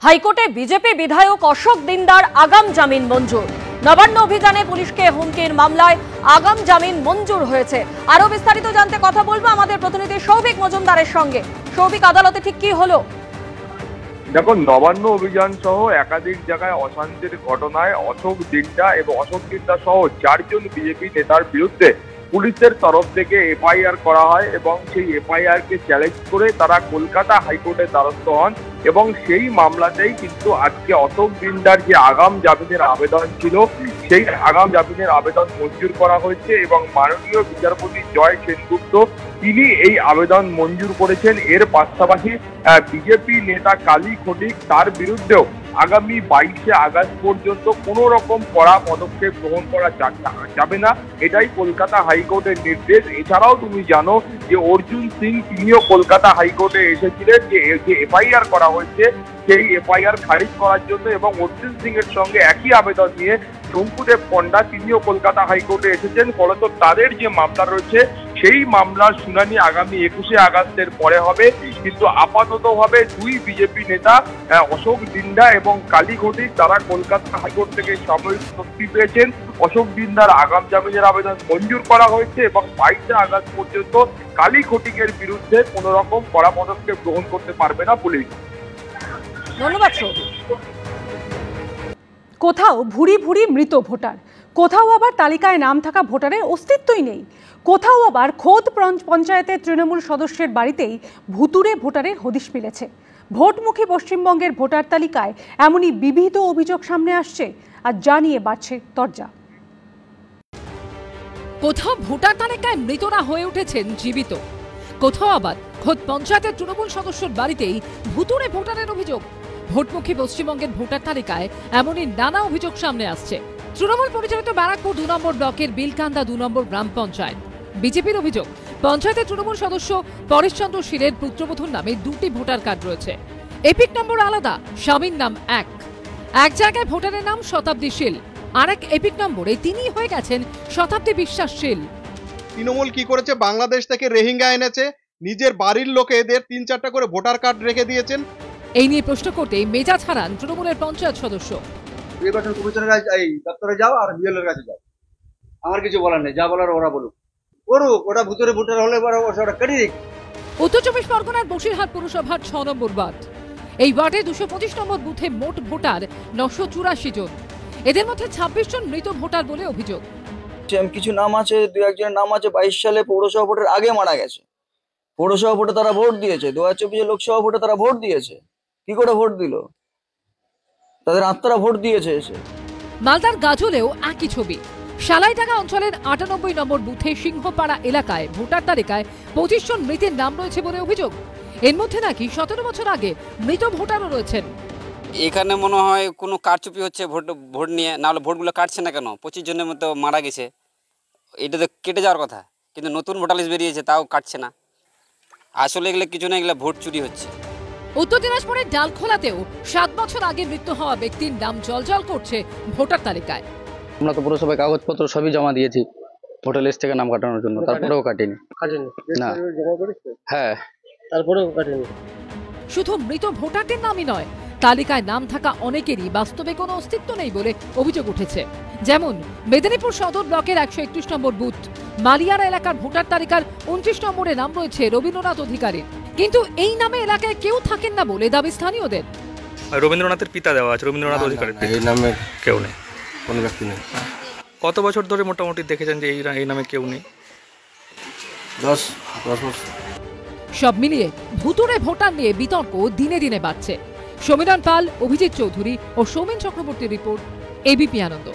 হাইকোর্টে বিজেপি বিধায়ক অশোক দিনদার আগাম জামিন মঞ্জুর। নবান্ন অভিযানে পুলিশকে হুমকির মামলায় আগাম জামিন মঞ্জুর হয়েছে। আরো বিস্তারিত জানতে কথা বলবো আমাদের প্রতিনিধি সৌভিক মজুমদারের সঙ্গে। সৌভিক, আদালতে ঠিক কি হলো? দেখো, নবান্ন অভিযান সহ একাধিক জায়গায় অশান্তির ঘটনায় অশোক দিন্দা সহ 4 জন বিজেপি নেতার বিরুদ্ধে পুলিশের তরফ থেকে এফআইআর করা হয় এবং সেই এফআইআর কে চ্যালেঞ্জ করে তারা কলকাতা হাইকোর্টের দ্বারস্থ হন এবং সেই মামলাতেই কিন্তু আজকে অশোক দিন্দার যে আগাম জামিনের আবেদন ছিল সেই আগাম জামিনের আবেদন মঞ্জুর করা হয়েছে এবং মাননীয় বিচারপতি জয় সেনগুপ্ত তিনি এই আবেদন মঞ্জুর করেছেন। এর পাশাপাশি বিজেপি নেতা কালী খটিক তার বিরুদ্ধেও আগামী 22শে আগস্ট পর্যন্ত কোনো রকম কড়া পদক্ষেপ গ্রহণ করা যাবে না, এটাই কলকাতা হাইকোর্টের নির্দেশ। এছাড়াও তুমি জানো যে অর্জুন সিং তিনিও কলকাতা হাইকোর্টে এসেছিলেন যে এফআইআর করা হয়েছে সেই এফআইআর খারিজ করার জন্য এবং অর্জুন সিং এর সঙ্গে একই আবেদন নিয়ে শঙ্কুদেব পণ্ডা তিনিও কলকাতা হাইকোর্টে এসেছেন। ফলত তাদের যে মামলা রয়েছে সেই মামলার শুনানি আগামী 21শে আগস্টের পরে হবে। কিন্তু আপাততভাবে দুই বিজেপি নেতা অশোক দিন্দা এবং কালী খটিক তারা কলকাতা হাইকোর্ট থেকে সাময়িক মুক্তি পেয়েছেন। অশোক দিন্দার আগাম জামিনের আবেদন মঞ্জুর করা হয়েছে এবং 22শে আগস্ট পর্যন্ত কালী খটিকের বিরুদ্ধে কোনো রকম কড়া পদক্ষেপ গ্রহণ করতে পারবে না পুলিশ। ধন্যবাদ সৌভিক। কোথাও ভুরি ভুরি মৃত ভোটার, কোথাও আবার তালিকায় নাম থাকা ভোটারের অস্তিত্বই নেই, কোথাও আবার খোদ পঞ্চায়েতের তৃণমূল সদস্যের বাড়িতেই ভুতুড়ে ভোটারের হদিশ মিলেছে। ভোটমুখী পশ্চিমবঙ্গের ভোটার তালিকায় এমনই বিবিধ অভিযোগ সামনে আসছে আর যা নিয়ে বাড়ছে তরজা। কোথাও ভোটার তালিকায় মৃতরা হয়ে উঠেছেন জীবিত, কোথাও আবার খোদ পঞ্চায়েতের তৃণমূল সদস্যের বাড়িতেই ভুতুড়ে ভোটারের অভিযোগ। ভোটমুখী পশ্চিমবঙ্গের ভোটার তালিকায় এমনই নানা অভিযোগ সামনে আসছে। তৃণমূল পরিচালিত ব্যারাকপুর 2 নম্বর ব্লকের বিলকান্দা 2 নম্বর গ্রাম পঞ্চায়েত। বিজেপির অভিযোগ, পঞ্চায়েতের তৃণমূল সদস্য পরেশচন্দ্র শীলের পুত্রবধূর নামে 2টি ভোটার কার্ড রয়েছে। এপিক নম্বর আলাদা, স্বামীর নাম এক জায়গায় ভোটারের নাম শতাব্দী শীল, আরেক এপিক নম্বরে তিনি হয়ে গেছেন শতাব্দী বিশ্বাস শীল। তৃণমূল কি করেছে, বাংলাদেশ থেকে রোহিঙ্গা এনেছে, নিজের বাড়ির লোকেদের 3-4টা করে ভোটার কার্ড রেখে দিয়েছেন। এই নিয়ে প্রশ্ন করতে মেজাজ হারান তৃণমূলের পঞ্চায়েত সদস্য। নির্বাচন কমিশনের দপ্তরে যাও আর বিএলওর কাছে যাও, আমার কিছু বলার নেই, যা বলার ওরা বলুক, করুক, ওটা ভুতুরে ভোটার হলে ওটা কেটে দিক। উত্তর 24 পরগনার বসিরহাট পুরসভার 6 নম্বর ওয়ার্ড। এই ওয়ার্ডে 225 নম্বর বুথে মোট ভোটার 984 জন। এদের মধ্যে 26 জন মৃত ভোটার বলে অভিযোগ। কিছু নাম আছে, 2-1 নাম আছে 22 সালে পৌরসভা ভোটের আগে মারা গেছে। পৌরসভা ভোটে তারা ভোট দিয়েছে, 2024 লোকসভা ভোটে তারা ভোট দিয়েছে। কি করে ভোট দিল? তাদের আত্মারা ভোট দিয়েছে এসে। মালদার গাজলেও একই ছবি। শালাইডাঙ্গা অঞ্চলের 98 নম্বর বুথে সিংহপাড়া এলাকায় ভোটার তালিকায় 25 জন মৃতের নাম রয়েছে বলে অভিযোগ। এর মধ্যে নাকি 17 বছর আগে মৃত ভোটারও রয়েছেন। এখানে মনে হয় কোনো কারচুপি হচ্ছে ভোট নিয়ে, নাহলে ভোটগুলো কাটছে না কেন? 25 জনের মতো মারা গেছে, এটা তো কেটে যাওয়ার কথা, কিন্তু নতুন ভোটার লিস্ট বেরিয়েছে তাও কাটছে না। আসলে এগুলো কিছু না, এগুলো ভোট চুরি হচ্ছে। উত্তর দিনাজপুরের ডালখোলাতেও 7 বছর আগে মৃত্যু হওয়া ব্যক্তির নাম জলজল করছে ভোটার তালিকায়। আমরা তো পুরসভায় কাগজপত্র সবই জমা দিয়েছি ভোটার লিস্ট থেকে নাম কাটানোর জন্য, তারপরেও কাটেনি। না, হ্যাঁ, তারপরেও কাটেনি। শুধু মৃত ভোটারদের নামই নয়, তালিকায় নাম থাকা অনেকেরই বাস্তবে কোনো অস্তিত্ব নেই বলে অভিযোগ উঠেছে। যেমন মেদিনীপুর সদর ব্লকের 131 নম্বর বুথ মালিয়ারা এলাকার ভোটার তালিকার 29 নম্বরে নাম রয়েছে রবীন্দ্রনাথ অধিকারীর, কিন্তু এই নামে এলাকায় কেউ থাকেন না বলে দাবি স্থানীয়দের। রবীন্দ্রনাথের পিতা দেওয়া আছে, রবীন্দ্রনাথ অধিকারী, এই নামে কেউ নেই, কোনো ব্যক্তি নেই। কত বছর ধরে মোটামুটি দেখেছেন যে এই নামে কেউ নেই? 10 বছর। সব মিলিয়ে ভুতুড়ে ভোটার নিয়ে বিতর্ক দিনে দিনে বাড়ছে। সমীরণ পাল, অভিজিৎ চৌধুরী ও সৌমেন চক্রবর্তীর রিপোর্ট, এবিপি আনন্দ।